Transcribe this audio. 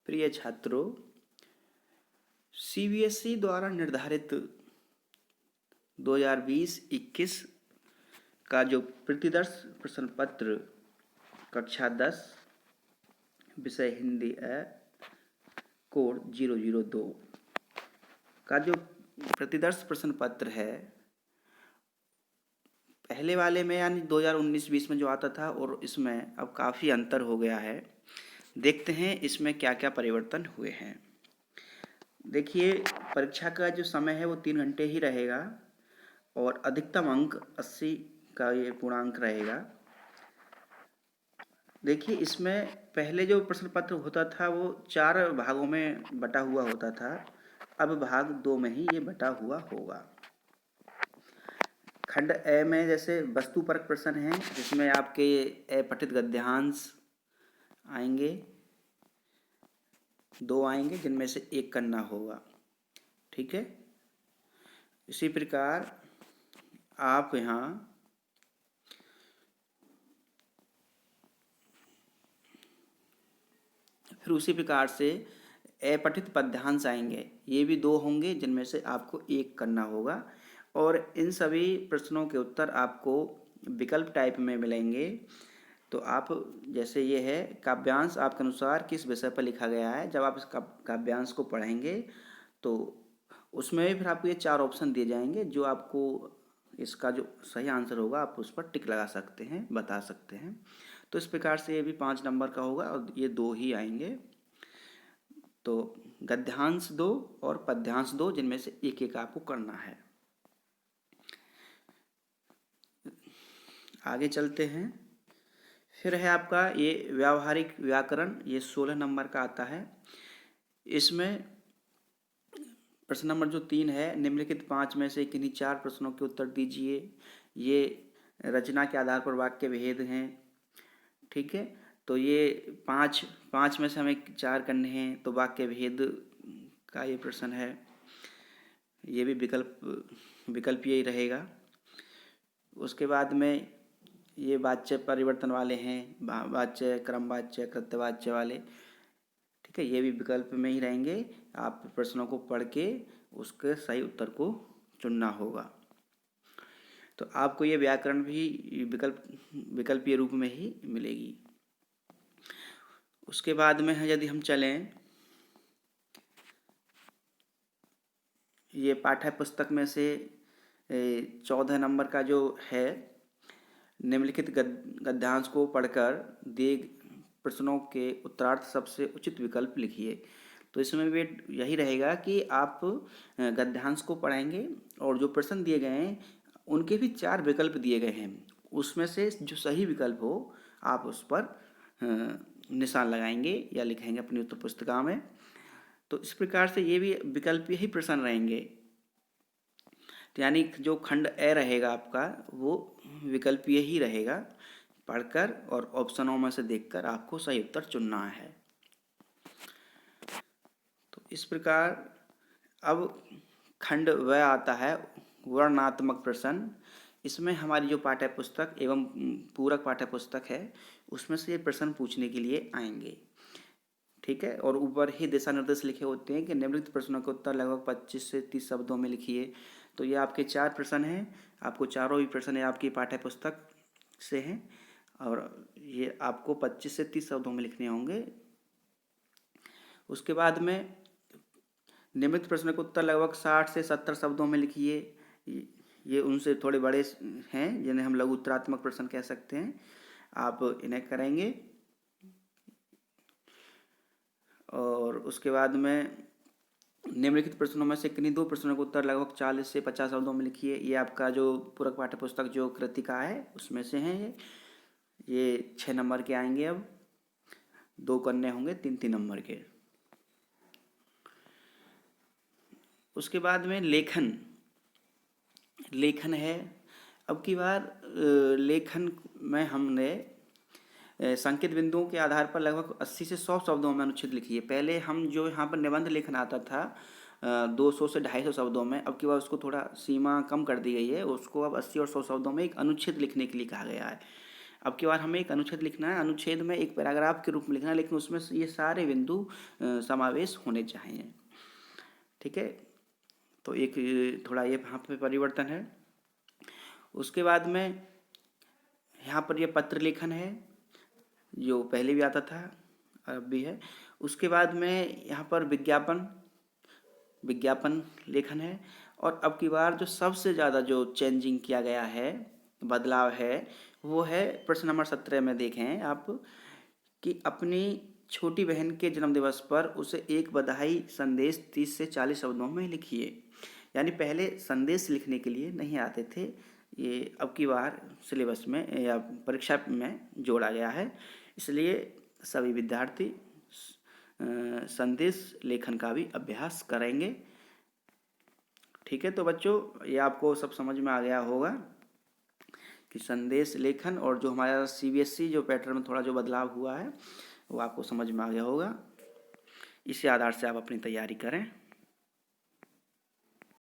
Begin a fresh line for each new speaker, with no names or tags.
प्रिय छात्रों, सीबीएसई द्वारा निर्धारित 2020-21 का जो प्रतिदर्श प्रश्न पत्र कक्षा 10 विषय हिंदी कोड 002 का जो प्रतिदर्श प्रश्न पत्र है, पहले वाले में यानी 2019-20 में जो आता था और इसमें अब काफ़ी अंतर हो गया है। देखते हैं इसमें क्या क्या परिवर्तन हुए हैं। देखिए, परीक्षा का जो समय है वो 3 घंटे ही रहेगा और अधिकतम अंक 80 का ये पूर्णांक रहेगा। देखिए, इसमें पहले जो प्रश्न पत्र होता था वो 4 भागों में बटा हुआ होता था, अब भाग 2 में ही ये बटा हुआ होगा। खंड ए में जैसे वस्तुपरक प्रश्न हैं, जिसमें आपके अपठित गद्यांश आएंगे, 2 आएंगे, जिनमें से 1 करना होगा। ठीक है। इसी प्रकार आप यहाँ फिर उसी प्रकार से अपठित पद्यांश आएंगे, ये भी 2 होंगे, जिनमें से आपको 1 करना होगा। और इन सभी प्रश्नों के उत्तर आपको विकल्प टाइप में मिलेंगे। तो आप जैसे ये है काव्यांश आपके अनुसार किस विषय पर लिखा गया है, जब आप इस काव्यांश को पढ़ेंगे तो उसमें फिर आपको ये 4 ऑप्शन दिए जाएंगे, जो आपको इसका जो सही आंसर होगा आप उस पर टिक लगा सकते हैं, बता सकते हैं। तो इस प्रकार से ये भी 5 नंबर का होगा और ये 2 ही आएंगे। तो गद्यांश 2 और पद्यांश 2, जिनमें से 1-1 आपको करना है। आगे चलते हैं। फिर है आपका ये व्यावहारिक व्याकरण, ये 16 नंबर का आता है। इसमें प्रश्न नंबर जो 3 है, निम्नलिखित 5 में से किन्हीं 4 प्रश्नों के उत्तर दीजिए। ये रचना के आधार पर वाक्य भेद हैं। ठीक है। तो ये 5 में से हमें 4 करने हैं, तो वाक्य भेद का ये प्रश्न है। ये भी विकल्प यही रहेगा। उसके बाद में ये वाच्य परिवर्तन वाले हैं, वाच्य, क्रमवाच्य, कृत्यवाच्य वाले। ठीक है, ये भी विकल्प में ही रहेंगे। आप प्रश्नों को पढ़ के उसके सही उत्तर को चुनना होगा। तो आपको ये व्याकरण भी विकल्पीय रूप में ही मिलेगी। उसके बाद में है, यदि हम चलें, ये पाठ्य पुस्तक में से 14 नंबर का जो है, निम्नलिखित गद्यांश को पढ़कर दिए प्रश्नों के उत्तरार्थ सबसे उचित विकल्प लिखिए। तो इसमें भी यही रहेगा कि आप गद्यांश को पढ़ेंगे और जो प्रश्न दिए गए हैं उनके भी 4 विकल्प दिए गए हैं, उसमें से जो सही विकल्प हो आप उस पर निशान लगाएंगे या लिखेंगे अपनी उत्तर पुस्तिका में। तो इस प्रकार से ये भी विकल्प ही प्रश्न रहेंगे। तो यानी जो खंड ए रहेगा आपका वो विकल्पीय ही रहेगा। पढ़कर और ऑप्शनों में से देखकर आपको सही उत्तर चुनना है। तो इस प्रकार अब खंड व आता है वर्णनात्मक प्रश्न। इसमें हमारी जो पाठ्य पुस्तक एवं पूरक पाठ्य पुस्तक है उसमें से ये प्रश्न पूछने के लिए आएंगे। ठीक है। और ऊपर ही दिशा निर्देश लिखे होते हैं कि निम्नलिखित प्रश्नों के उत्तर लगभग 25 से 30 शब्दों में लिखिए। तो ये आपके 4 प्रश्न हैं, आपको चारों ही प्रश्न आपकी पाठ्य पुस्तक से हैं और ये आपको 25 से 30 शब्दों में लिखने होंगे। उसके बाद में निम्नलिखित प्रश्न के उत्तर लगभग 60 से 70 शब्दों में लिखिए। ये उनसे थोड़े बड़े हैं, जिन्हें हम लघु उत्तरात्मक प्रश्न कह सकते हैं। आप इन्हें करेंगे। और उसके बाद में निम्नलिखित प्रश्नों में से किन्हीं 2 प्रश्नों का उत्तर लगभग 40 से 50 शब्दों में लिखिए। ये आपका जो पूरक पाठ्य पुस्तक जो कृतिका है उसमें से हैं। ये 6 नंबर के आएंगे। अब 2 करने होंगे 3-3 नंबर के। उसके बाद में लेखन है। अब की बार लेखन में हमने संकेत बिंदुओं के आधार पर लगभग 80 से 100 शब्दों में अनुच्छेद लिखिए। पहले हम जो यहाँ पर निबंध लेखन आता था 200 से 250 शब्दों में, अब की बार उसको थोड़ा सीमा कम कर दी गई है, उसको अब 80 और 100 शब्दों में एक अनुच्छेद लिखने के लिए कहा गया है। अब की बार हमें एक अनुच्छेद लिखना है, अनुच्छेद में एक पैराग्राफ के रूप में लिखना है, लेकिन उसमें ये सारे बिंदु समावेश होने चाहिए। ठीक है, तो एक थोड़ा ये यहाँ पे परिवर्तन है। उसके बाद में यहाँ पर ये पत्र लेखन है, जो पहले भी आता था अब भी है। उसके बाद में यहाँ पर विज्ञापन लेखन है। और अब की बार जो सबसे ज़्यादा जो चेंजिंग किया गया है, बदलाव है, वो है प्रश्न नंबर 17 में देखें आप कि अपनी छोटी बहन के जन्मदिवस पर उसे एक बधाई संदेश 30 से 40 शब्दों में लिखिए। यानी पहले संदेश लिखने के लिए नहीं आते थे, ये अब की बार सिलेबस में या परीक्षा में जोड़ा गया है। इसलिए सभी विद्यार्थी संदेश लेखन का भी अभ्यास करेंगे। ठीक है, तो बच्चों ये आपको सब समझ में आ गया होगा कि संदेश लेखन और जो हमारा CBSE जो पैटर्न में थोड़ा जो बदलाव हुआ है वो आपको समझ में आ गया होगा। इसी आधार से आप अपनी तैयारी करें।